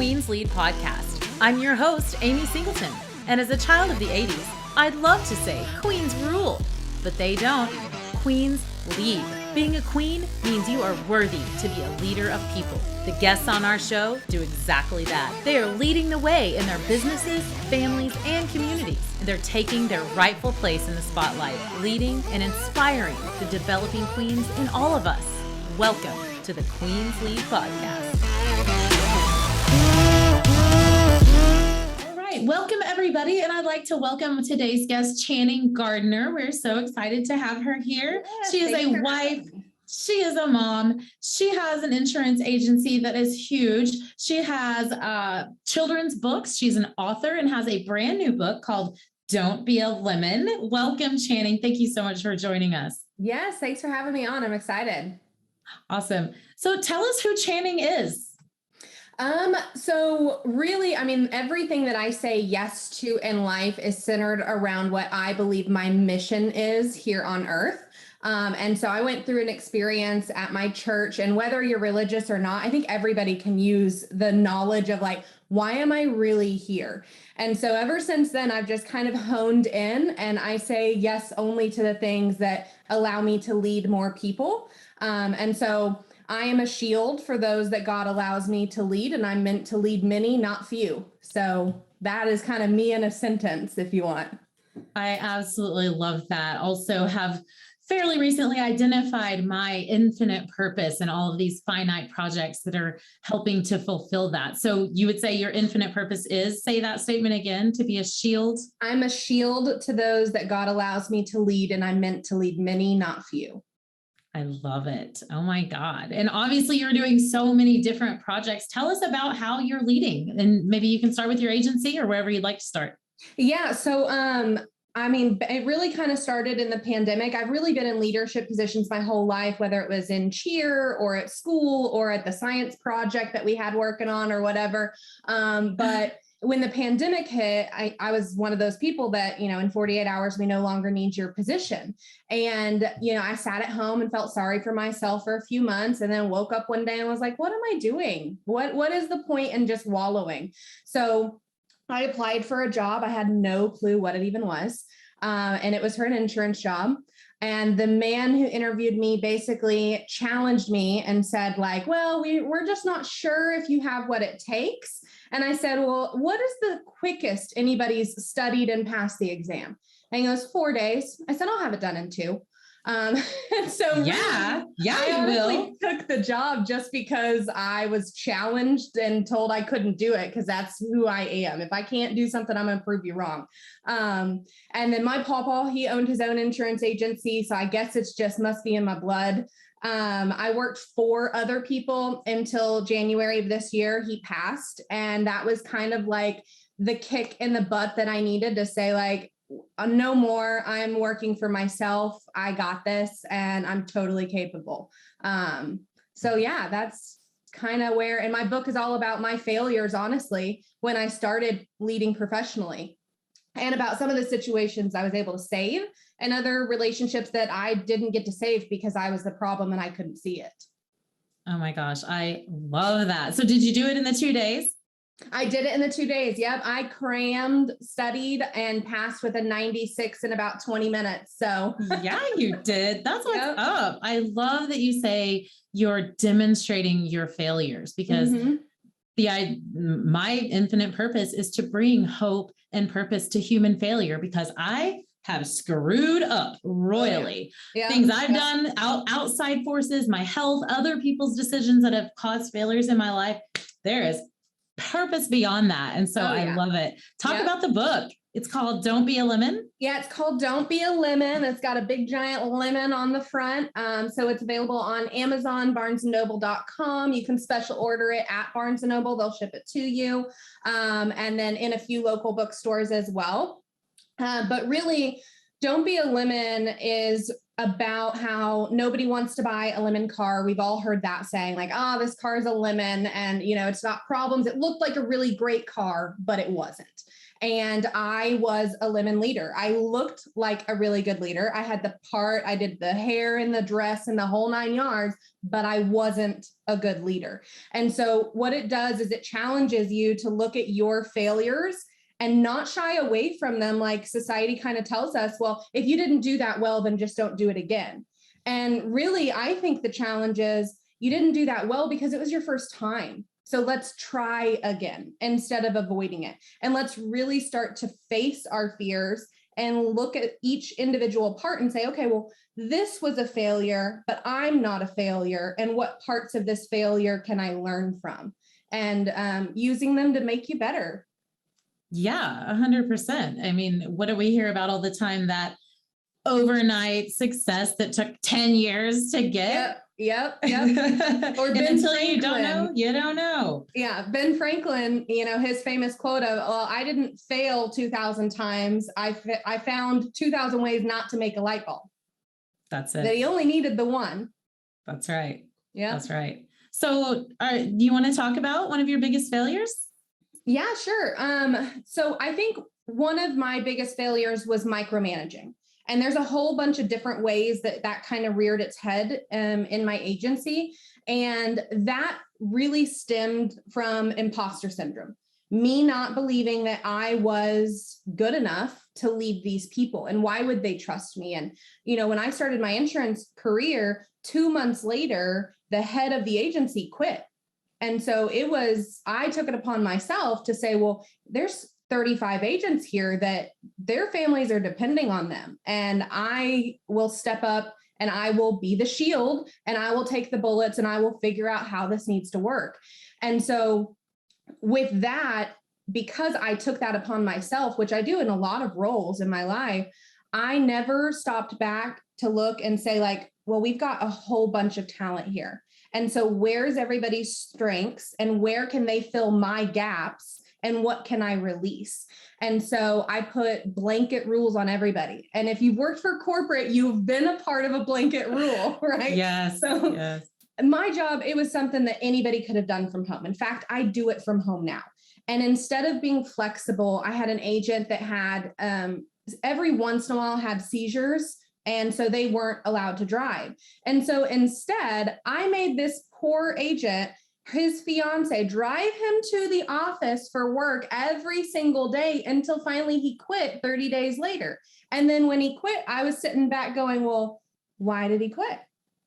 Queen's Lead podcast. I'm your host, Amy Singleton, and as a child of the 80s, I'd love to say Queens rule, but they don't. Queens lead. Being a queen means you are worthy to be a leader of people. The guests on our show do exactly that. They are leading the way in their businesses, families, and communities. They're taking their rightful place in the spotlight, leading and inspiring the developing queens in all of us. Welcome to the Queen's Lead podcast. All right, welcome everybody, and I'd like to welcome today's guest, Channing Gardner. We're so excited to have her here. Yes, she is a wife. She is a mom. She has an insurance agency that is huge. She has children's books. She's an author and has a brand new book called Don't Be a Lemon. Welcome, Channing. Thank you so much for joining us. Yes, thanks for having me on. I'm excited. Awesome. So tell us who Channing is. So really, everything that I say yes to in life is centered around what I believe my mission is here on earth. And so I went through an experience at my church, and whether you're religious or not, I think everybody can use the knowledge of like, why am I really here? And so ever since then, I've just kind of honed in, and I say yes only to the things that allow me to lead more people. And so I am a shield for those that God allows me to lead, and I'm meant to lead many, not few. So that is kind of me in a sentence, if you want. I absolutely love that. Also have fairly recently identified my infinite purpose and all of these finite projects that are helping to fulfill that. So you would say your infinite purpose is, say that statement again, to be a shield? I'm a shield to those that God allows me to lead, and I'm meant to lead many, not few. I love it. Oh my God. And obviously you're doing so many different projects. Tell us about how you're leading, and maybe you can start with your agency or wherever you'd like to start. Yeah. So, it really kind of started in the pandemic. I've really been in leadership positions my whole life, whether it was in cheer or at school or at the science project that we had working on or whatever. But when the pandemic hit, I was one of those people that, in 48 hours, we no longer need your position. And, I sat at home and felt sorry for myself for a few months, and then woke up one day and was like, what am I doing? What is the point in just wallowing? So I applied for a job. I had no clue what it even was. And it was for an insurance job. And the man who interviewed me basically challenged me and said like, well, we're just not sure if you have what it takes. And I said, well, what is the quickest anybody's studied and passed the exam? And he goes, 4 days. I said, I'll have it done in 2. And so I honestly took the job just because I was challenged and told I couldn't do it, because that's who I am. If I can't do something, I'm going to prove you wrong. And then my pawpaw, he owned his own insurance agency. So I guess it's just must be in my blood. I worked for other people until January of this year. He passed. And that was kind of like the kick in the butt that I needed to say like, no more. I'm working for myself. I got this, and I'm totally capable. So yeah, that's kind of where, and my book is all about my failures, honestly, when I started leading professionally, and about some of the situations I was able to save and other relationships that I didn't get to save because I was the problem and I couldn't see it. Oh my gosh. I love that. So did you do it in the 2 days? I did it in the 2 days. Yep. I crammed, studied, and passed with a 96 in about 20 minutes. So yeah, you did. That's what's up. I love that you say you're demonstrating your failures, because my infinite purpose is to bring hope and purpose to human failure, because I have screwed up royally. Things I've done, outside forces, my health, other people's decisions that have caused failures in my life. There is purpose beyond that. And so I love it. Talk about the book. It's called Don't Be a Lemon. Yeah, it's called Don't Be a Lemon. It's got a big giant lemon on the front. So it's available on Amazon, barnesandnoble.com. You can special order it at Barnes & Noble. They'll ship it to you. And then in a few local bookstores as well. But really, Don't Be a Lemon is about how nobody wants to buy a lemon car. We've all heard that saying like, this car is a lemon, and it's not problems. It looked like a really great car, but it wasn't. And I was a lemon leader. I looked like a really good leader. I had the part, I did the hair and the dress and the whole 9 yards, but I wasn't a good leader. And so what it does is it challenges you to look at your failures and not shy away from them. Like society kind of tells us, well, if you didn't do that well, then just don't do it again. And really, I think the challenge is you didn't do that well because it was your first time. So let's try again instead of avoiding it. And let's really start to face our fears and look at each individual part and say, okay, well, this was a failure, but I'm not a failure. And what parts of this failure can I learn from? And using them to make you better. Yeah, 100%. I mean, what do we hear about all the time? That overnight success that took 10 years to get. Yep. Or And Ben until Franklin. you don't know, you don't know. Yeah. Ben Franklin, his famous quote of, well, I didn't fail 2,000 times. I found 2,000 ways not to make a light bulb. That's it. That he only needed the one. That's right. Yeah. That's right. So do you want to talk about one of your biggest failures? Yeah, sure. So I think one of my biggest failures was micromanaging. And there's a whole bunch of different ways that kind of reared its head in my agency. And that really stemmed from imposter syndrome, me not believing that I was good enough to lead these people. And why would they trust me? And, when I started my insurance career, 2 months later, the head of the agency quit. And so I took it upon myself to say, well, there's 35 agents here that their families are depending on them. And I will step up and I will be the shield and I will take the bullets and I will figure out how this needs to work. And so with that, because I took that upon myself, which I do in a lot of roles in my life, I never stopped back to look and say like, well, we've got a whole bunch of talent here. And so where's everybody's strengths and where can they fill my gaps? And what can I release? And so I put blanket rules on everybody. And if you've worked for corporate, you've been a part of a blanket rule, right? Yes. So yes. My job, it was something that anybody could have done from home. In fact, I do it from home now. And instead of being flexible, I had an agent that had every once in a while had seizures. And so they weren't allowed to drive. And so instead, I made this poor agent, his fiance, drive him to the office for work every single day until finally he quit 30 days later. And then when he quit, I was sitting back going, well, why did he quit?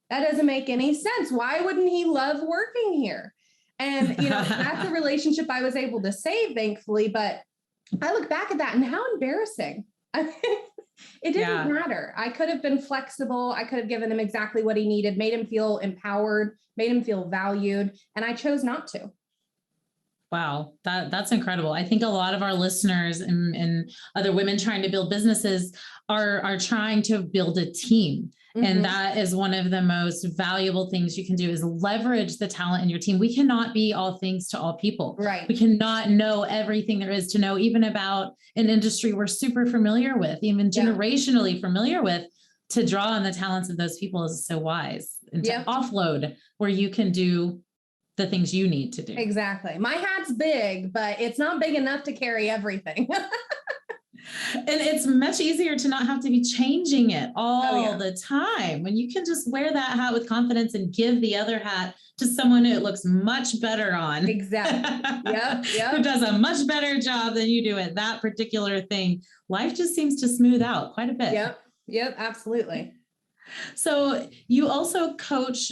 That doesn't make any sense. Why wouldn't he love working here? And, that's a relationship I was able to save, thankfully. But I look back at that and how embarrassing. It didn't matter. I could have been flexible. I could have given him exactly what he needed, made him feel empowered, made him feel valued. And I chose not to. Wow, that's incredible. I think a lot of our listeners and other women trying to build businesses are trying to build a team. Mm-hmm. And that is one of the most valuable things you can do is leverage the talent in your team. We cannot be all things to all people. Right. We cannot know everything there is to know, even about an industry we're super familiar with, even generationally familiar with. To draw on the talents of those people is so wise, and to offload where you can do the things you need to do. Exactly. My hat's big, but it's not big enough to carry everything. And it's much easier to not have to be changing it all the time when you can just wear that hat with confidence and give the other hat to someone who it looks much better on. Exactly. Yep. Who does a much better job than you do at that particular thing. Life just seems to smooth out quite a bit. Yep. Absolutely. So you also coach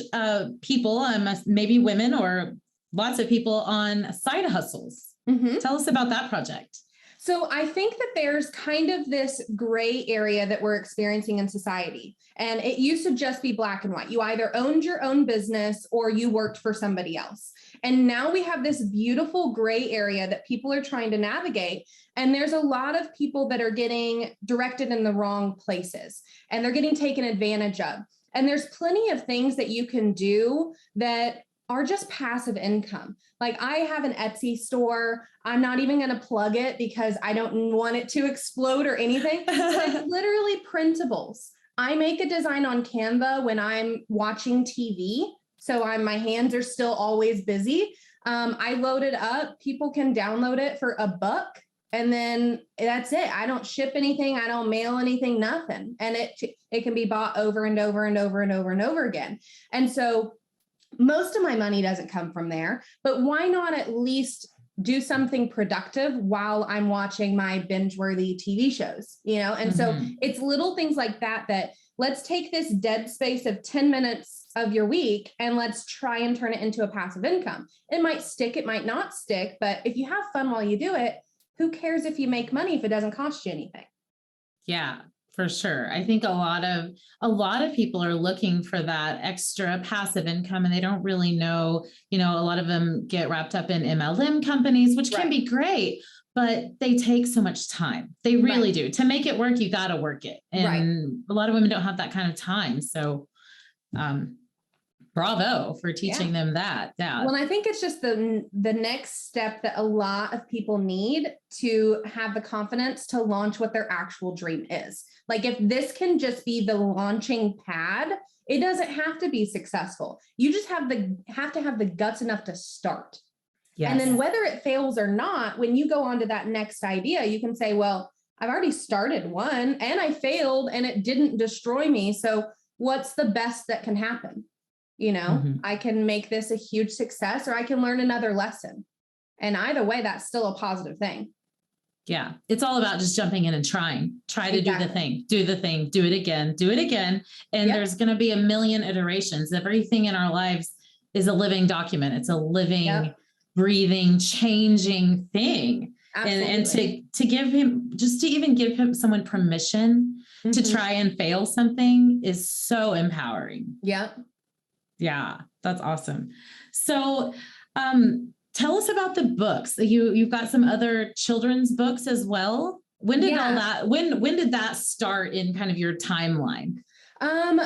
people, maybe women or lots of people, on side hustles. Mm-hmm. Tell us about that project. So I think that there's kind of this gray area that we're experiencing in society. And it used to just be black and white. You either owned your own business or you worked for somebody else. And now we have this beautiful gray area that people are trying to navigate. And there's a lot of people that are getting directed in the wrong places and they're getting taken advantage of. And there's plenty of things that you can do that are just passive income. Like I have an Etsy store. I'm not even going to plug it because I don't want it to explode or anything. It's literally printables. I make a design on Canva when I'm watching TV. So my hands are still always busy. I load it up. People can download it for $1 and then that's it. I don't ship anything. I don't mail anything, nothing. And it can be bought over and over and over and over and over again. And so most of my money doesn't come from there, but why not at least do something productive while I'm watching my binge-worthy TV shows, you know? And so it's little things like that, that let's take this dead space of 10 minutes of your week and let's try and turn it into a passive income. It might stick, it might not stick, but if you have fun while you do it, who cares if you make money if it doesn't cost you anything? Yeah, for sure. I think a lot of people are looking for that extra passive income, and they don't really know, a lot of them get wrapped up in MLM companies, which can be great, but they take so much time. They really do. To make it work, you got to work it. And a lot of women don't have that kind of time. So, bravo for teaching them that. Yeah. Well, I think it's just the next step that a lot of people need to have the confidence to launch what their actual dream is. Like if this can just be the launching pad, it doesn't have to be successful. You just have to have the guts enough to start. Yes. And then whether it fails or not, when you go on to that next idea, you can say, well, I've already started one and I failed and it didn't destroy me. So what's the best that can happen? I can make this a huge success, or I can learn another lesson. And either way, that's still a positive thing. Yeah. It's all about just jumping in and try to do the thing, do it again. And there's going to be a million iterations. Everything in our lives is a living document. It's a living, breathing, changing thing. Absolutely. And to give someone permission to try and fail something is so empowering. Yep. Yeah, that's awesome. So, tell us about the books. You've got some other children's books as well. When did when did that start in kind of your timeline?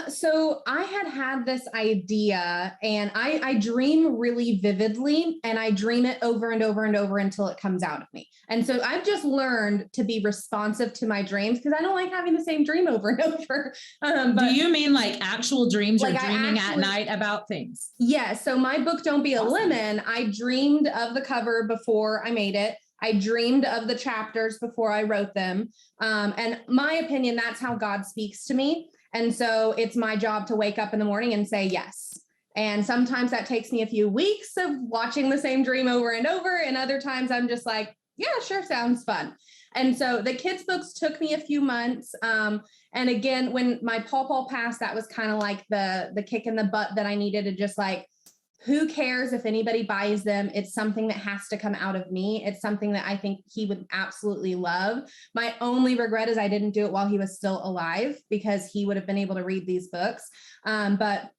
So I had this idea, and I dream really vividly, and I dream it over and over and over until it comes out of me. And so I've just learned to be responsive to my dreams, because I don't like having the same dream over and over. But do you mean like actual dreams, like you're dreaming at night about things? Yeah. So my book, Don't Be a Lemon, I dreamed of the cover before I made it. I dreamed of the chapters before I wrote them. And my opinion, that's how God speaks to me. And so it's my job to wake up in the morning and say yes. And sometimes that takes me a few weeks of watching the same dream over and over. And other times I'm just like, yeah, sure, sounds fun. And so the kids' books took me a few months. And again, when my pawpaw passed, that was kind of like the kick in the butt that I needed to just like, who cares if anybody buys them? It's something that has to come out of me. It's something that I think he would absolutely love. My only regret is I didn't do it while he was still alive, because he would have been able to read these books. But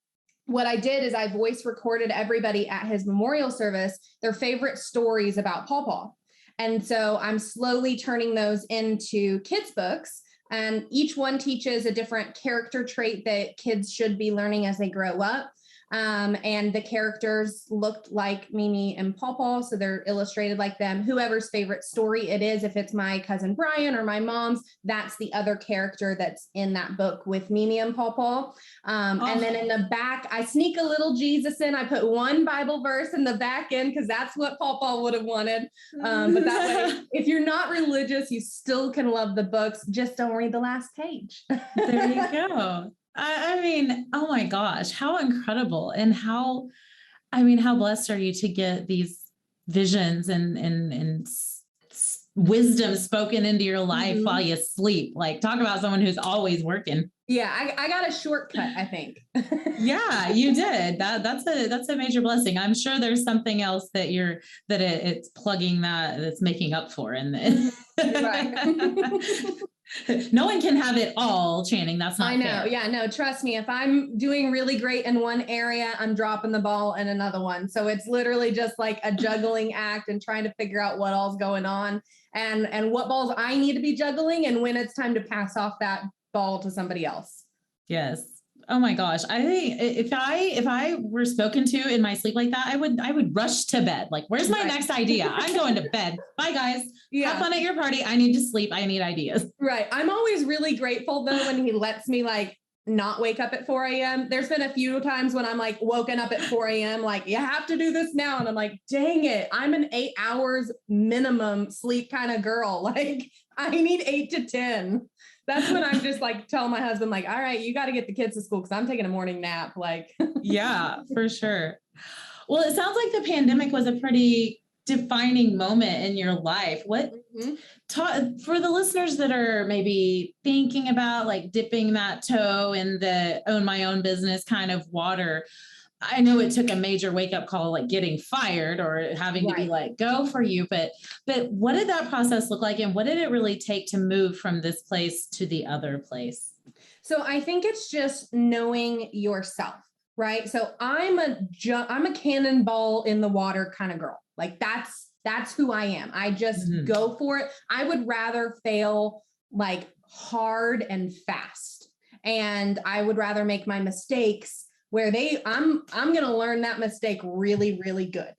what I did is I voice recorded everybody at his memorial service, their favorite stories about Pawpaw. And so I'm slowly turning those into kids' books. And each one teaches a different character trait that kids should be learning as they grow up. And the characters looked like Mimi and Pawpaw, so they're illustrated like them. Whoever's favorite story it is, if it's my cousin Brian or my mom's, that's the other character that's in that book with Mimi and Pawpaw. And then in the back, I sneak a little Jesus in. I put one Bible verse in the back end because that's what Pawpaw would have wanted. But that way, if you're not religious, you still can love the books. Just don't read the last page. There you go. I mean, oh my gosh, how incredible. And how blessed are you to get these visions and wisdom spoken into your life while you sleep? Like, talk about someone who's always working. Yeah, I got a shortcut, I think. Yeah, you did. That's a major blessing. I'm sure there's something else that it's plugging that's making up for in this. Right. No one can have it all, Channing. That's not fair. I know. Yeah, no, trust me. If I'm doing really great in one area, I'm dropping the ball in another one. So it's literally just like a juggling act and trying to figure out what all's going on and what balls I need to be juggling and when it's time to pass off that ball to somebody else. Yes. Oh my gosh. I think if I were spoken to in my sleep like that, I would rush to bed. Like, where's my next idea? I'm going to bed. Bye guys. Yeah. Have fun at your party. I need to sleep. I need ideas. Right. I'm always really grateful though, when he lets me like not wake up at 4 a.m. There's been a few times when I'm like woken up at 4 a.m. like, you have to do this now. And I'm like, dang it, I'm an 8 hours minimum sleep kind of girl. Like I need 8 to 10. That's when I'm just like, tell my husband like, all right, you got to get the kids to school because I'm taking a morning nap. Like, yeah, for sure. Well, it sounds like the pandemic was a pretty defining moment in your life. What for the listeners that are maybe thinking about like dipping that toe in the own my own business kind of water? I know it took a major wake up call, like getting fired or having to be let go for you, but what did that process look like? And what did it really take to move from this place to the other place? So I think it's just knowing yourself, right? So I'm a cannonball in the water kind of girl. Like that's who I am. I just go for it. I would rather fail like hard and fast. And I would rather make my mistakes where I'm going to learn that mistake really, really good.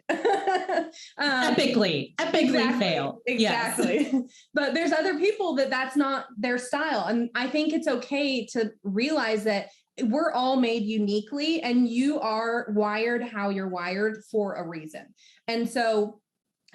Epically fail. Exactly. Yes. But there's other people that's not their style. And I think it's okay to realize that we're all made uniquely and you are wired how you're wired for a reason. And so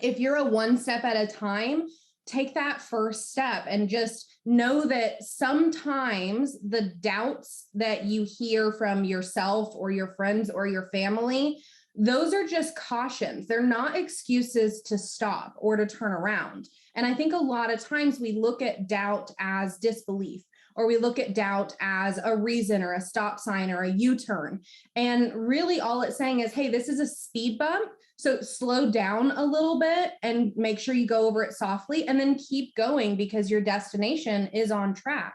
if you're a one step at a time, take that first step and just know that sometimes the doubts that you hear from yourself or your friends or your family, those are just cautions. They're not excuses to stop or to turn around. And I think a lot of times we look at doubt as disbelief, or we look at doubt as a reason or a stop sign or a U-turn. And really all it's saying is, hey, this is a speed bump. So slow down a little bit and make sure you go over it softly and then keep going because your destination is on track.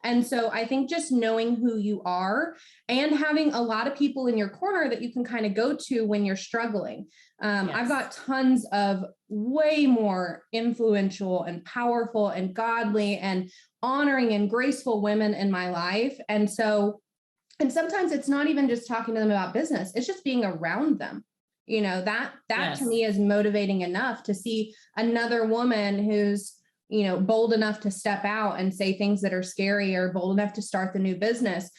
And so I think just knowing who you are and having a lot of people in your corner that you can kind of go to when you're struggling. I've got tons of way more influential and powerful and godly and honoring and graceful women in my life. And sometimes it's not even just talking to them about business. It's just being around them. You know, that to me is motivating enough to see another woman who's, you know, bold enough to step out and say things that are scary or bold enough to start the new business.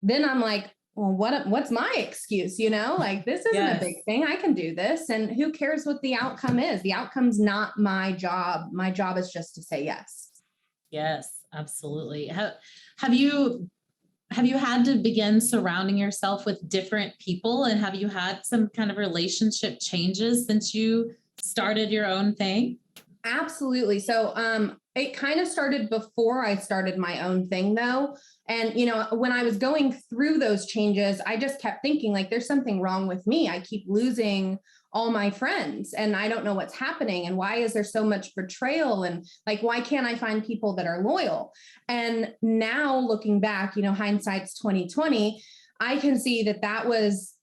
Then I'm like, well, what's my excuse? You know, like this isn't a big thing. I can do this. And who cares what the outcome is? The outcome's not my job. My job is just to say yes. Yes, absolutely. Have you had to begin surrounding yourself with different people, and have you had some kind of relationship changes since you started your own thing? Absolutely. So it kind of started before I started my own thing though. And, you know, when I was going through those changes, I just kept thinking like, there's something wrong with me. I keep losing all my friends and I don't know what's happening. And why is there so much betrayal? And like, why can't I find people that are loyal? And now looking back, you know, hindsight's 2020, I can see that was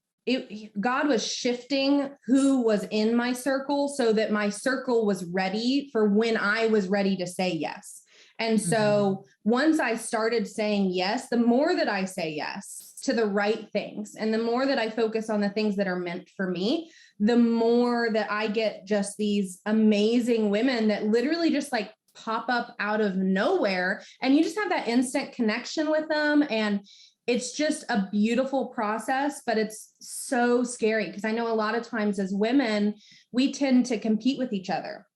God was shifting who was in my circle so that my circle was ready for when I was ready to say yes. And so once I started saying yes, the more that I say yes to the right things and the more that I focus on the things that are meant for me, the more that I get just these amazing women that literally just like pop up out of nowhere. And you just have that instant connection with them. And it's just a beautiful process, but it's so scary because I know a lot of times as women, we tend to compete with each other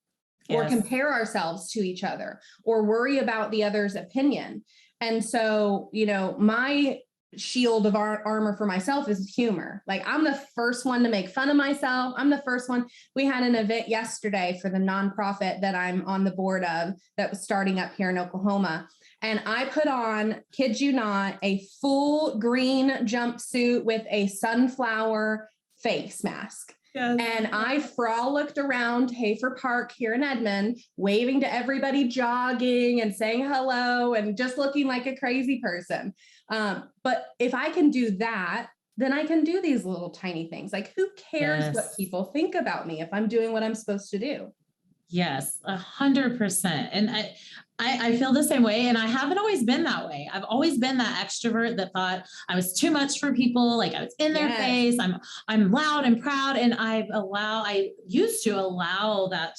or compare ourselves to each other or worry about the other's opinion. And so, you know, my shield of armor for myself is humor. Like I'm the first one to make fun of myself. I'm the first one. We had an event yesterday for the nonprofit that I'm on the board of that was starting up here in Oklahoma. And I put on, kid you not, a full green jumpsuit with a sunflower face mask. Yes. And I frolicked around Hafer Park here in Edmond, waving to everybody jogging and saying hello and just looking like a crazy person. But if I can do that, then I can do these little tiny things. Like who cares what people think about me if I'm doing what I'm supposed to do? Yes, 100%. And I feel the same way. And I haven't always been that way. I've always been that extrovert that thought I was too much for people. Like I was in their face. I'm loud and proud. And I used to allow that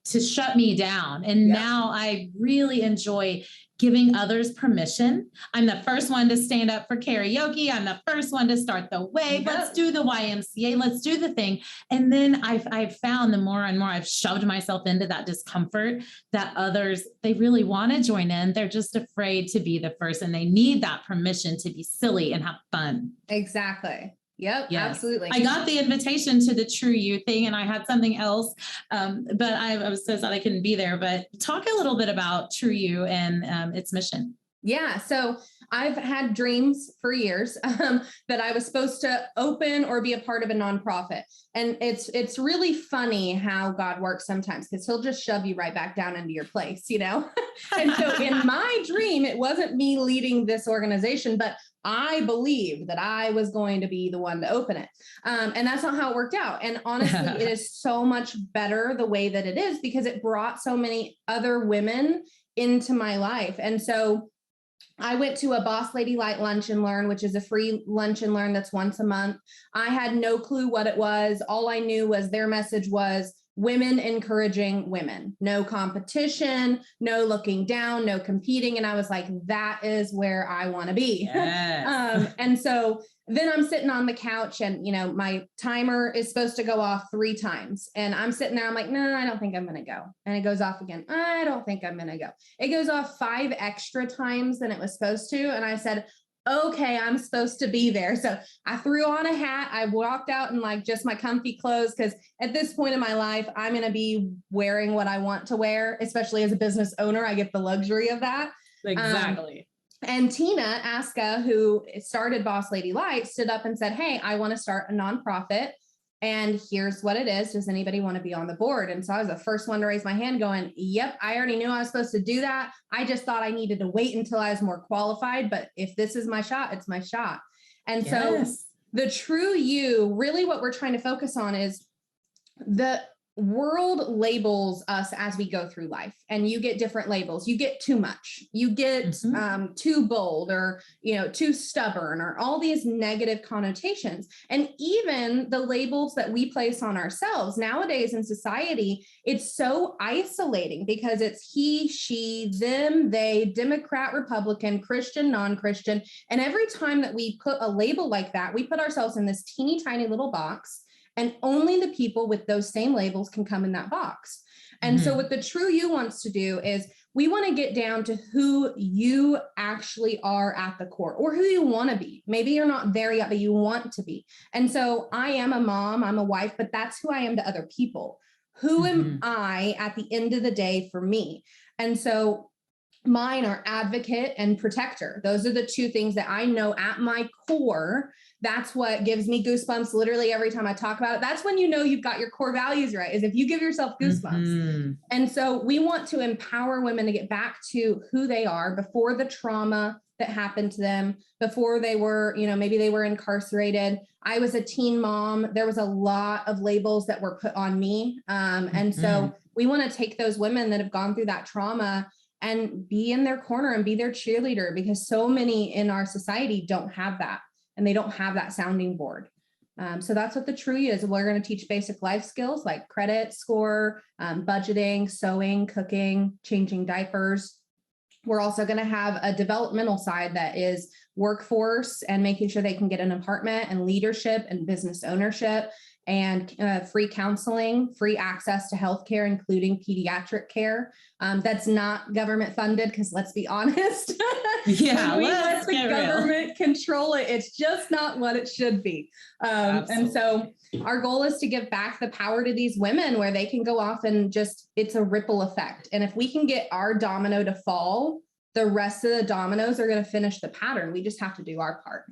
to shut me down. And now I really enjoy giving others permission. I'm the first one to stand up for karaoke. I'm the first one to start the wave. Let's do the YMCA. Let's do the thing. And then I've found the more and more I've shoved myself into that discomfort, that others, they really want to join in. They're just afraid to be the first, and they need that permission to be silly and have fun. Exactly. Yep, yes. Absolutely. I got the invitation to the True You thing, and I had something else, but I was so sad I couldn't be there. But talk a little bit about True You and its mission. Yeah. So I've had dreams for years that I was supposed to open or be a part of a nonprofit. And it's really funny how God works sometimes, because he'll just shove you right back down into your place, you know? And so in my dream, it wasn't me leading this organization, but I believed that I was going to be the one to open it. And that's not how it worked out. And honestly, it is so much better the way that it is, because it brought so many other women into my life. And so I went to a Boss Lady Light Lunch and Learn, which is a free lunch and learn that's once a month. I had no clue what it was. All I knew was their message was women encouraging women, no competition, no looking down, no competing. And I was like, that is where I want to be. Yes. And so then I'm sitting on the couch, and, you know, my timer is supposed to go off 3 times. And I'm sitting there, I'm like, no, I don't think I'm going to go. And it goes off again. I don't think I'm going to go. It goes off 5 extra times than it was supposed to. And I said, okay, I'm supposed to be there. So I threw on a hat. I walked out in like just my comfy clothes, because at this point in my life, I'm going to be wearing what I want to wear, especially as a business owner. I get the luxury of that. Exactly. And Tina Aska, who started Boss Lady Light, stood up and said, hey, I want to start a nonprofit, and here's what it is. Does anybody want to be on the board? And so I was the first one to raise my hand going, yep, I already knew I was supposed to do that. I just thought I needed to wait until I was more qualified. But if this is my shot, it's my shot. And so the True You, really what we're trying to focus on is the world labels us as we go through life, and you get different labels. You get too much, you get too bold, or, you know, too stubborn, or all these negative connotations. And even the labels that we place on ourselves nowadays in society, it's so isolating, because it's he, she, them, they, Democrat, Republican, Christian, non-Christian. And every time that we put a label like that, we put ourselves in this teeny tiny little box, and only the people with those same labels can come in that box. And so what the True You wants to do is, we want to get down to who you actually are at the core, or who you want to be. Maybe you're not there yet, but you want to be. And so I am a mom, I'm a wife, but that's who I am to other people. Who am I at the end of the day for me? And so mine are advocate and protector. Those are the 2 things that I know at my core. That's what gives me goosebumps literally every time I talk about it. That's when you know you've got your core values right, is if you give yourself goosebumps. And so we want to empower women to get back to who they are before the trauma that happened to them, before they were, you know, maybe they were incarcerated. I was a teen mom. There was a lot of labels that were put on me. And so we want to take those women that have gone through that trauma and be in their corner and be their cheerleader, because so many in our society don't have that, and they don't have that sounding board. So that's what the True You is. We're going to teach basic life skills like credit score, budgeting, sewing, cooking, changing diapers. We're also going to have a developmental side that is workforce and making sure they can get an apartment, and leadership and business ownership, and free counseling, free access to healthcare, including pediatric care. That's not government funded, because let's be honest. Yeah, we let the government control it. It's just not what it should be. And so our goal is to give back the power to these women, where they can go off and just, it's a ripple effect. And if we can get our domino to fall, the rest of the dominoes are going to finish the pattern. We just have to do our part.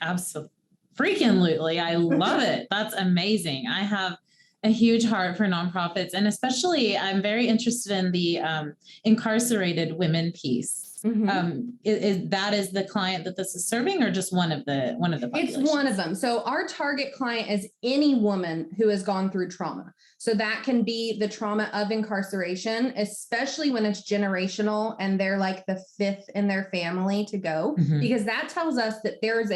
Absolutely. Freaking I love it. That's amazing. I have a huge heart for nonprofits, and especially I'm very interested in the incarcerated women piece. Is that the client that this is serving, or just one of the populations? It's one of them. So our target client is any woman who has gone through trauma. So that can be the trauma of incarceration, especially when it's generational and they're like the 5th in their family to go, because that tells us that there's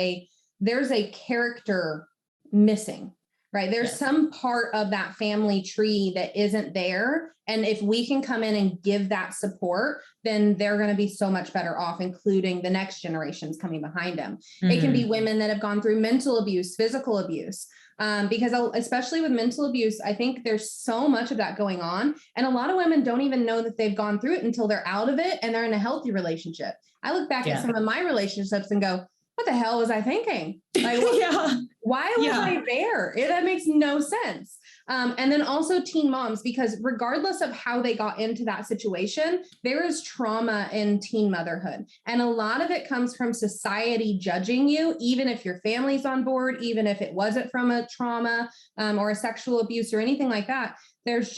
a character missing. right? There's some part of that family tree that isn't there. And if we can come in and give that support, then they're going to be so much better off, including the next generations coming behind them. It can be women that have gone through mental abuse, physical abuse. Because especially with mental abuse, I think there's so much of that going on. And a lot of women don't even know that they've gone through it until they're out of it and they're in a healthy relationship. I look back at some of my relationships and go, what the hell was I thinking? Like, why was I there? That makes no sense. And then also teen moms, because regardless of how they got into that situation, there is trauma in teen motherhood. And a lot of it comes from society judging you, even if your family's on board, even if it wasn't from a trauma or a sexual abuse or anything like that. There's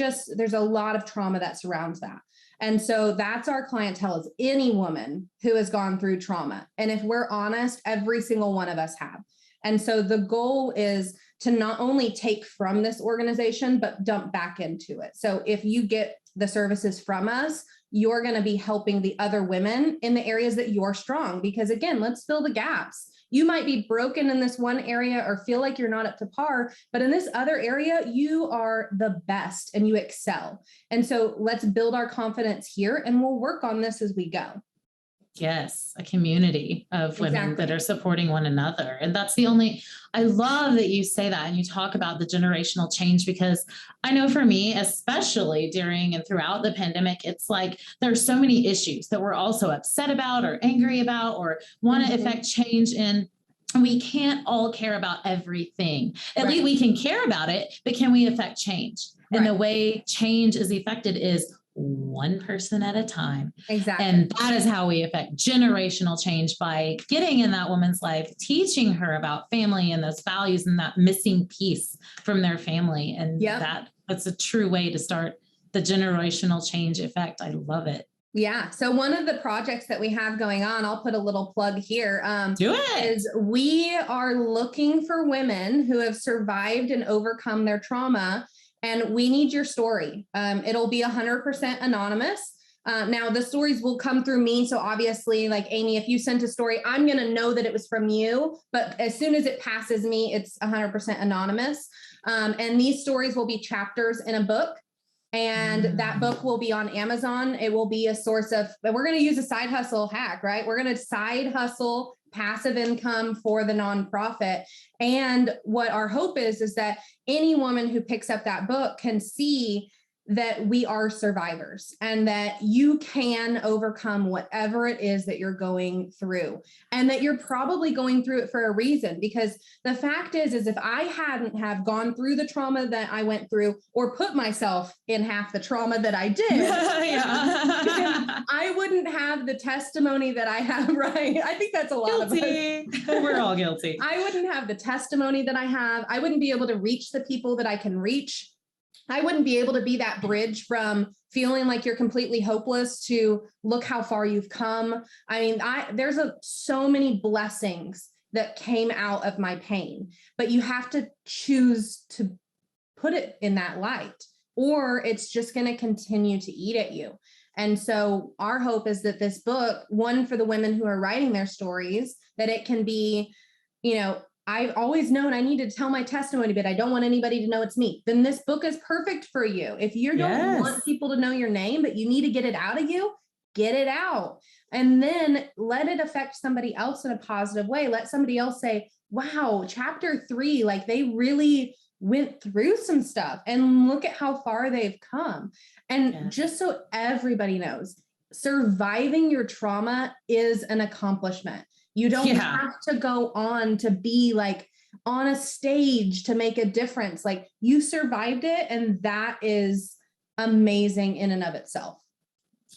a lot of trauma that surrounds that. And so that's our clientele, is any woman who has gone through trauma. And if we're honest, every single one of us have. And so the goal is to not only take from this organization, but dump back into it. So if you get the services from us, you're going to be helping the other women in the areas that you're strong. Because again, let's fill the gaps. You might be broken in this one area or feel like you're not up to par, but in this other area, you are the best and you excel. And so let's build our confidence here and we'll work on this as we go. Yes, a community of women that are supporting one another. And I love that you say that and you talk about the generational change, because I know for me, especially during and throughout the pandemic, it's like there's so many issues that we're also upset about or angry about or want to affect change in. We can't all care about everything. At least we can care about it, but can we affect change? And the way change is affected is one person at a time. Exactly. And that is how we affect generational change, by getting in that woman's life, teaching her about family and those values and that missing piece from their family. And that's a true way to start the generational change effect. I love it. Yeah. So one of the projects that we have going on, I'll put a little plug here. Do it. Is we are looking for women who have survived and overcome their trauma. And we need your story. It'll be 100% anonymous. Now the stories will come through me. So obviously, like Amy, if you sent a story, I'm going to know that it was from you. But as soon as it passes me, it's 100% anonymous. And these stories will be chapters in a book. And that book will be on Amazon. It will be a source of, we're going to use a side hustle hack, right? We're going to side hustle passive income for the nonprofit. And what our hope is that any woman who picks up that book can see that we are survivors and that you can overcome whatever it is that you're going through, and that you're probably going through it for a reason. Because the fact is if I hadn't have gone through the trauma that I went through, or put myself in half the trauma that I did, I wouldn't have the testimony that I have, right? I think that's a lot of us. We're all guilty. I wouldn't have the testimony that I have. I wouldn't be able to reach the people that I can reach. I wouldn't be able to be that bridge from feeling like you're completely hopeless to look how far you've come. I mean, there's so many blessings that came out of my pain, but you have to choose to put it in that light, or it's just going to continue to eat at you. And so our hope is that this book, one, for the women who are writing their stories, that it can be, I've always known I need to tell my testimony, but I don't want anybody to know it's me. Then this book is perfect for you. If you don't want people to know your name, but you need to get it out of you, get it out. And then let it affect somebody else in a positive way. Let somebody else say, wow, chapter 3, like they really went through some stuff and look at how far they've come. And just so everybody knows, surviving your trauma is an accomplishment. You don't have to go on to be like on a stage to make a difference. Like, you survived it, and that is amazing in and of itself.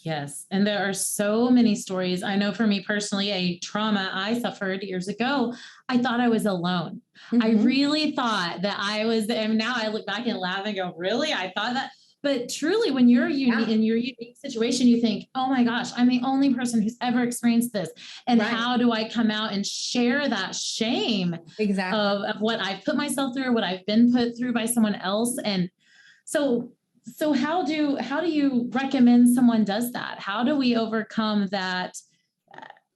Yes. And there are so many stories. I know for me personally, a trauma I suffered years ago, I thought I was alone. I really thought that I was, and now I look back and laugh and go, really? I thought that. But truly, when you're in your unique situation, you think, oh my gosh, I'm the only person who's ever experienced this. And how do I come out and share that shame of what I've put myself through, what I've been put through by someone else? And so how do you recommend someone does that? How do we overcome that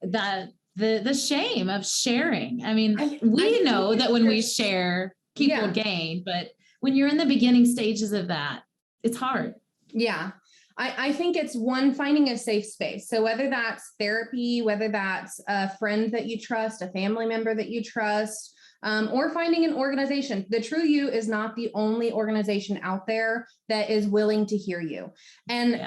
the shame of sharing? I mean, we know that when we share, people Yeah. gain. But when you're in the beginning stages of that, it's hard. Yeah. I think it's finding a safe space. So whether that's therapy, whether that's a friend that you trust, a family member that you trust, or finding an organization. The True You is not the only organization out there that is willing to hear you. And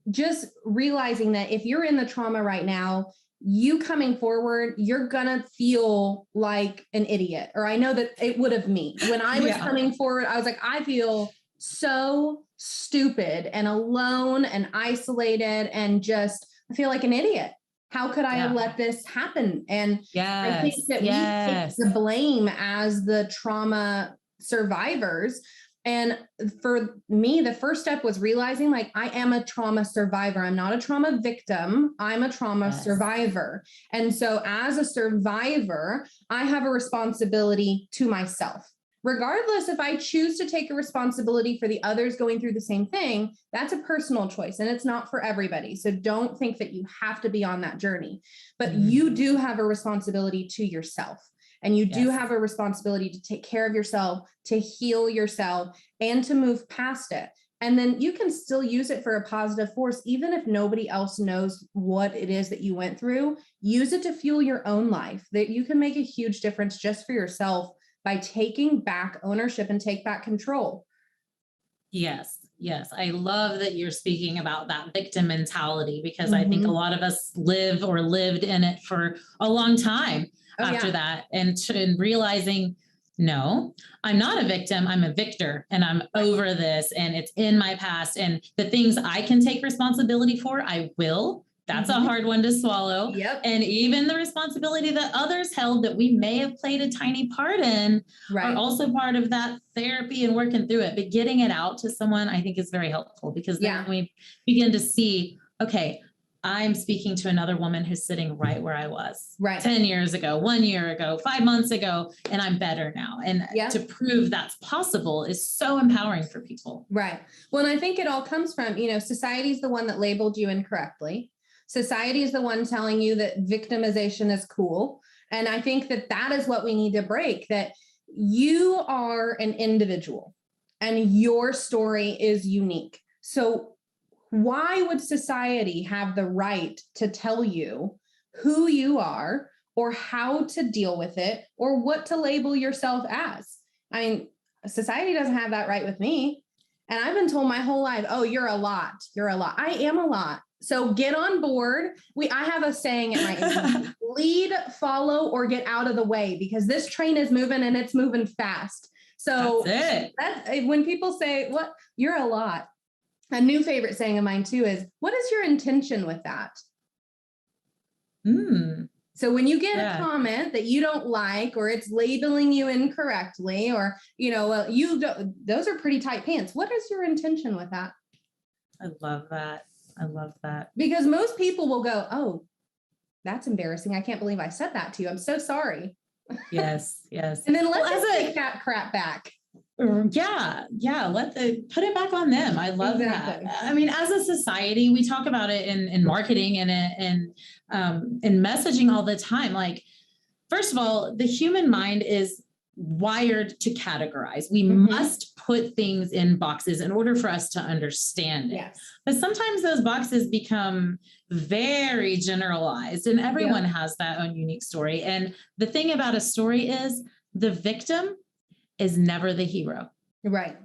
just realizing that if you're in the trauma right now, you coming forward, you're gonna feel like an idiot. Or I know that it would have me. When I was coming forward, I was like, I feel so stupid and alone and isolated and just, I feel like an idiot. How could I have let this happen? And I think that we take the blame as the trauma survivors. And for me, the first step was realizing like, I am a trauma survivor. I'm not a trauma victim. I'm a trauma survivor. And so as a survivor, I have a responsibility to myself. Regardless if I choose to take a responsibility for the others going through the same thing, that's a personal choice and it's not for everybody. So don't think that you have to be on that journey, but you do have a responsibility to yourself. And you do have a responsibility to take care of yourself, to heal yourself, and to move past it. And then you can still use it for a positive force, even if nobody else knows what it is that you went through. Use it to fuel your own life. That you can make a huge difference just for yourself by taking back ownership and take back control. Yes. I love that you're speaking about that victim mentality, because I think a lot of us live or lived in it for a long time after that. And realizing, no, I'm not a victim. I'm a victor and I'm over this and it's in my past, and the things I can take responsibility for, I will. That's a hard one to swallow. And even the responsibility that others held that we may have played a tiny part in are also part of that therapy and working through it. But getting it out to someone, I think, is very helpful, because then we begin to see, okay, I'm speaking to another woman who's sitting right where I was 10 years ago, 1 year ago, 5 months ago, and I'm better now. And to prove that's possible is so empowering for people. Right. Well, and I think it all comes from, society's the one that labeled you incorrectly. Society is the one telling you that victimization is cool. And I think that that is what we need to break, that you are an individual and your story is unique. So why would society have the right to tell you who you are or how to deal with it or what to label yourself as? I mean, society doesn't have that right with me. And I've been told my whole life, oh, you're a lot. You're a lot. I am a lot. So get on board. I have a saying at my agency, lead, follow, or get out of the way, because this train is moving and it's moving fast. So that's when people say, what, you're a lot. A new favorite saying of mine too is, what is your intention with that? So when you get a comment that you don't like, or it's labeling you incorrectly, or, those are pretty tight pants. What is your intention with that? I love that. Because most people will go, oh, that's embarrassing. I can't believe I said that to you. I'm so sorry. Yes. And then let's take that crap back. Yeah. Put it back on them. I love that. I mean, as a society, we talk about it in marketing and in messaging all the time. Like, first of all, the human mind is wired to categorize. We must put things in boxes in order for us to understand it. But sometimes those boxes become very generalized, and everyone has that own unique story. And the thing about a story is the victim is never the hero. Right.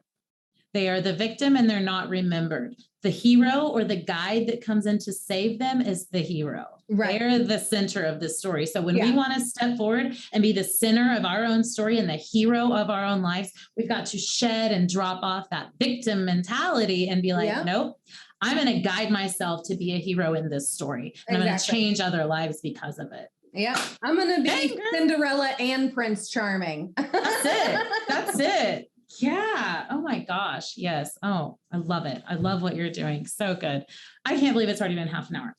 They are the victim and they're not remembered. The hero or the guide that comes in to save them is the hero. Right. They're the center of the story. So when we want to step forward and be the center of our own story and the hero of our own lives, we've got to shed and drop off that victim mentality and be like, nope, I'm going to guide myself to be a hero in this story. And I'm going to change other lives because of it. Yeah. I'm going to be Cinderella and Prince Charming. That's it. Yeah. Oh my gosh. Yes. Oh, I love it. I love what you're doing. So good. I can't believe it's already been half an hour.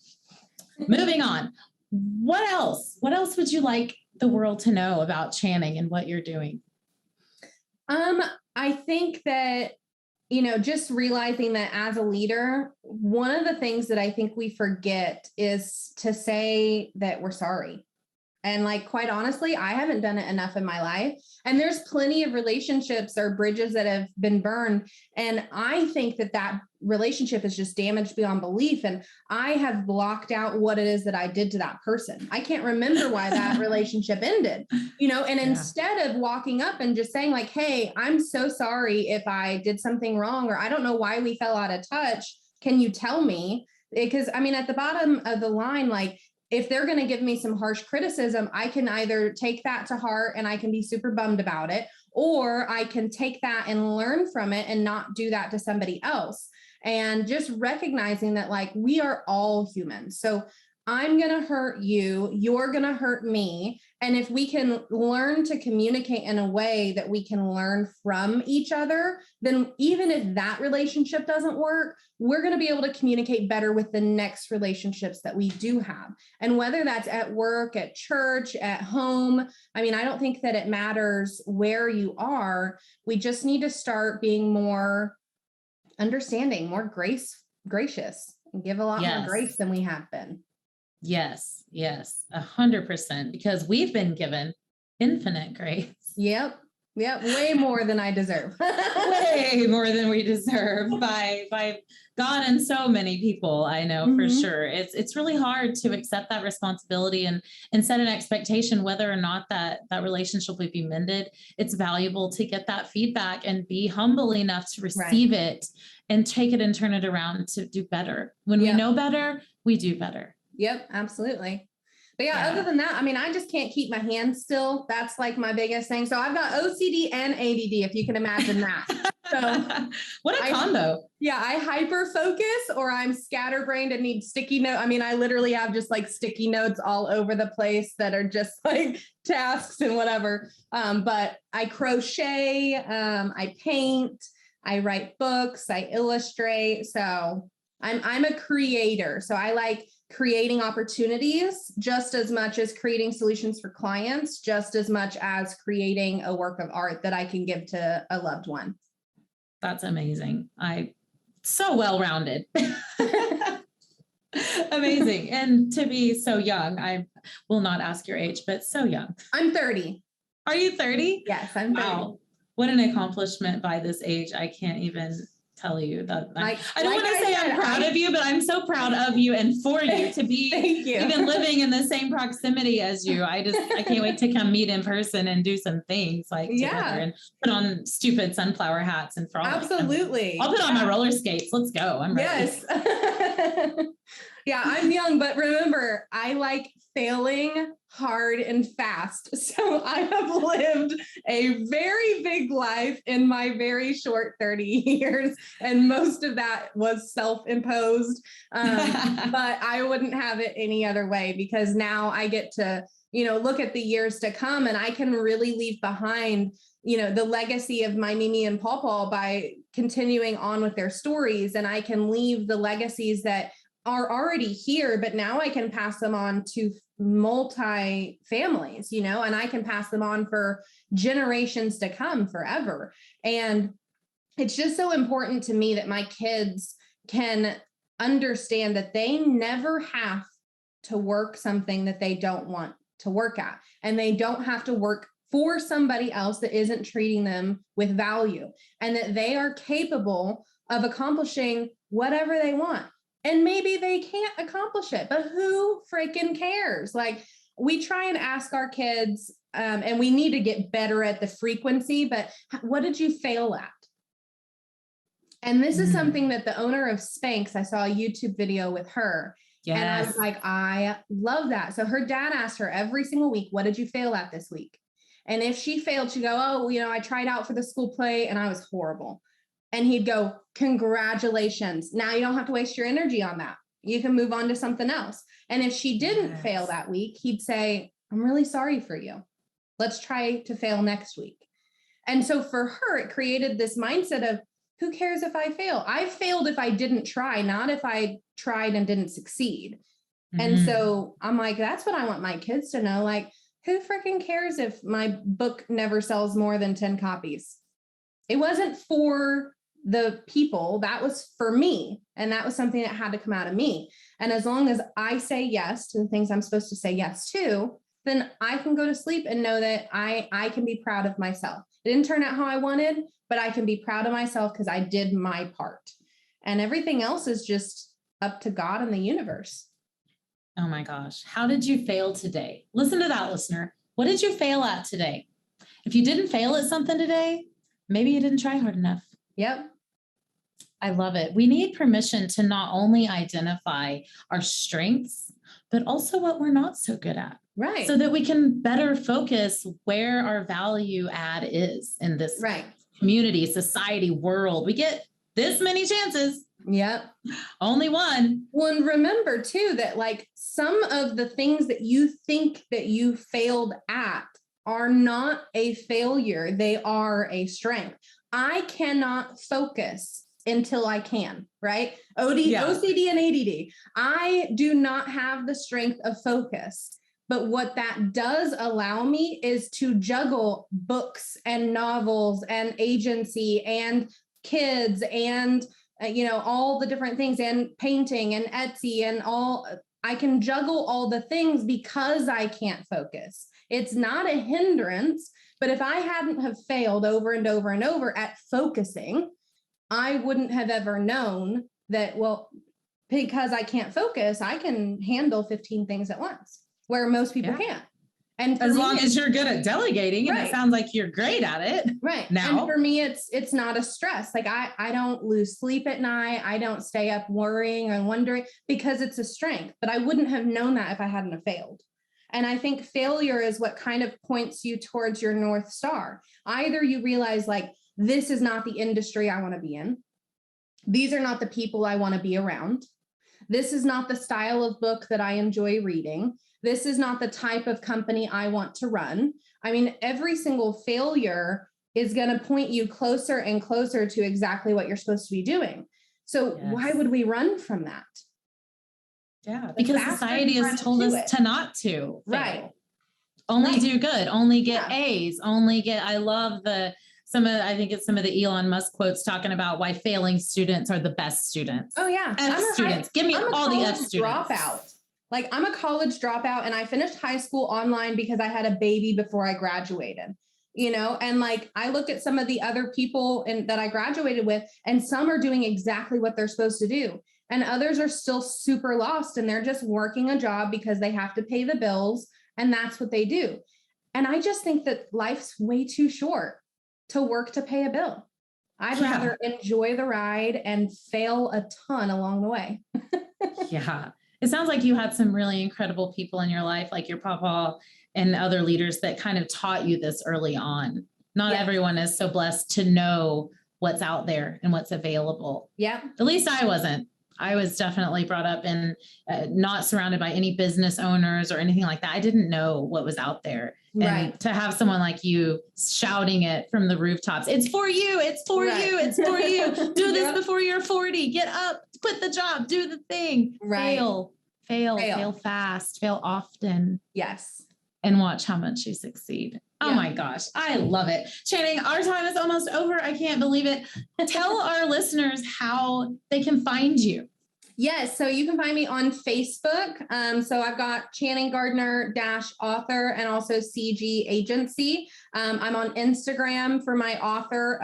Moving on. What else? What else would you like the world to know about Channing and what you're doing? I think that, just realizing that as a leader, one of the things that I think we forget is to say that we're sorry. And like, quite honestly, I haven't done it enough in my life. And there's plenty of relationships or bridges that have been burned. And I think that that relationship is just damaged beyond belief. And I have blocked out what it is that I did to that person. I can't remember why that relationship ended, and instead of walking up and just saying like, hey, I'm so sorry if I did something wrong, or I don't know why we fell out of touch. Can you tell me? Because I mean, at the bottom of the line, like, if they're going to give me some harsh criticism, I can either take that to heart and I can be super bummed about it, or I can take that and learn from it and not do that to somebody else. And just recognizing that, like, we are all humans. So I'm going to hurt you, you're going to hurt me. And if we can learn to communicate in a way that we can learn from each other, then even if that relationship doesn't work, we're going to be able to communicate better with the next relationships that we do have. And whether that's at work, at church, at home, I mean, I don't think that it matters where you are. We just need to start being more understanding, more gracious, and give a lot more grace than we have been. Yes, 100%, because we've been given infinite grace. Yep, way more than I deserve. Way more than we deserve by God and so many people, I know for sure. It's really hard to accept that responsibility and set an expectation whether or not that relationship will be mended. It's valuable to get that feedback and be humble enough to receive it and take it and turn it around to do better. When we know better, we do better. Yep, absolutely. But other than that, I mean, I just can't keep my hands still. That's like my biggest thing. So I've got OCD and ADD, if you can imagine that. So what a combo. I hyper focus, or I'm scatterbrained and need sticky note. I mean, I literally have just like sticky notes all over the place that are just like tasks and whatever. But I crochet, I paint, I write books, I illustrate. So I'm a creator. So I like creating opportunities just as much as creating solutions for clients, just as much as creating a work of art that I can give to a loved one. That's amazing. So well-rounded. Amazing. And to be so young, I will not ask your age, but so young. I'm 30. Are you 30? Yes, I'm 30. Wow. What an accomplishment by this age. I can't even tell you that. I don't want to say I'm proud of you, but I'm so proud of you and for you to be even living in the same proximity as you. I can't wait to come meet in person and do some things like together and put on stupid sunflower hats and frolic. Absolutely. I'll put on my roller skates. Let's go. I'm ready. Yes. I'm young, but remember, I like failing hard and fast. So I have lived a very big life in my very short 30 years. And most of that was self-imposed. But I wouldn't have it any other way, because now I get to, look at the years to come, and I can really leave behind, the legacy of my Mimi and Paw Paw by continuing on with their stories. And I can leave the legacies that are already here, but now I can pass them on to multi families, and I can pass them on for generations to come forever. And it's just so important to me that my kids can understand that they never have to work something that they don't want to work at, and they don't have to work for somebody else that isn't treating them with value, and that they are capable of accomplishing whatever they want. And maybe they can't accomplish it, but who freaking cares? Like, we try and ask our kids, and we need to get better at the frequency, but what did you fail at? And this is something that the owner of Spanx, I saw a YouTube video with her. Yes. And I was like, I love that. So her dad asked her every single week, what did you fail at this week? And if she failed, she'd go, oh, I tried out for the school play and I was horrible. And he'd go, congratulations. Now you don't have to waste your energy on that. You can move on to something else. And if she didn't fail that week, he'd say, I'm really sorry for you. Let's try to fail next week. And so for her, it created this mindset of, who cares if I fail? I failed if I didn't try, not if I tried and didn't succeed. And so I'm like, that's what I want my kids to know. Like, who freaking cares if my book never sells more than 10 copies? It wasn't for the people, that was for me. And that was something that had to come out of me. And as long as I say yes to the things I'm supposed to say yes to, then I can go to sleep and know that I can be proud of myself. It didn't turn out how I wanted, but I can be proud of myself because I did my part. And everything else is just up to God and the universe. Oh my gosh. How did you fail today? Listen to that, listener. What did you fail at today? If you didn't fail at something today, maybe you didn't try hard enough. Yep. I love it. We need permission to not only identify our strengths, but also what we're not so good at. Right. So that we can better focus where our value add is in this community, society, world. We get this many chances. Yep. Only one. Well, and remember too, that like some of the things that you think that you failed at are not a failure. They are a strength. I cannot focus until I can, right? OCD and ADD. I do not have the strength of focus. But what that does allow me is to juggle books and novels and agency and kids and, all the different things and painting and Etsy and all. I can juggle all the things because I can't focus. It's not a hindrance, but if I hadn't have failed over and over and over at focusing, I wouldn't have ever known that, well, because I can't focus, I can handle 15 things at once, where most people can't. And as long as you're good at delegating, and it sounds like you're great at it. Right. Now. And for me, it's not a stress. Like I don't lose sleep at night. I don't stay up worrying and wondering because it's a strength, but I wouldn't have known that if I hadn't have failed. And I think failure is what kind of points you towards your North Star. Either you realize like, this is not the industry I want to be in. These are not the people I want to be around. This is not the style of book that I enjoy reading. This is not the type of company I want to run. I mean, every single failure is going to point you closer and closer to exactly what you're supposed to be doing. So why would we run from that? Yeah, because society has told us to not to fail. Right. Only do good, only get A's, only get, I love I think it's some of the Elon Musk quotes talking about why failing students are the best students. Oh yeah. F students. Give me all the F students. Dropout. Like I'm a college dropout and I finished high school online because I had a baby before I graduated, and like I looked at some of the other people that I graduated with, and some are doing exactly what they're supposed to do. And others are still super lost and they're just working a job because they have to pay the bills and that's what they do. And I just think that life's way too short to work to pay a bill. I'd rather enjoy the ride and fail a ton along the way. Yeah. It sounds like you had some really incredible people in your life, like your papa and other leaders that kind of taught you this early on. Not everyone is so blessed to know what's out there and what's available. Yeah. At least I wasn't. I was definitely brought up in not surrounded by any business owners or anything like that. I didn't know what was out there. And to have someone like you shouting it from the rooftops, it's for you, it's for you, it's for you. Do this before you're 40. Get up, quit the job, do the thing. Fail fast, fail often. Yes. And watch how much you succeed. Oh my gosh, I love it. Channing, our time is almost over. I can't believe it. Tell our listeners how they can find you. Yes. So you can find me on Facebook. So I've got Channing Gardner -author and also CG Agency. I'm on Instagram for my author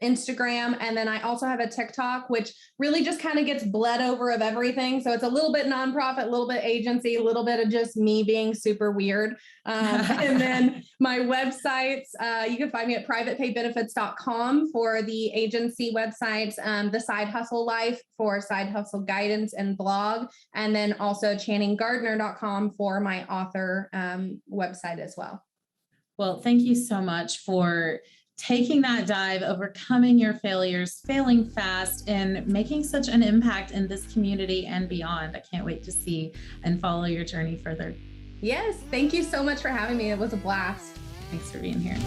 Instagram. And then I also have a TikTok, which really just kind of gets bled over of everything. So it's a little bit nonprofit, a little bit agency, a little bit of just me being super weird. And then my websites, you can find me at privatepaybenefits.com for the agency websites, the Side Hustle Life for side hustle guidance and blog, and then also channinggardner.com for my author website as well. Well, thank you so much for taking that dive, overcoming your failures, failing fast, and making such an impact in this community and beyond. I can't wait to see and follow your journey further. Yes, thank you so much for having me. It was a blast. Thanks for being here.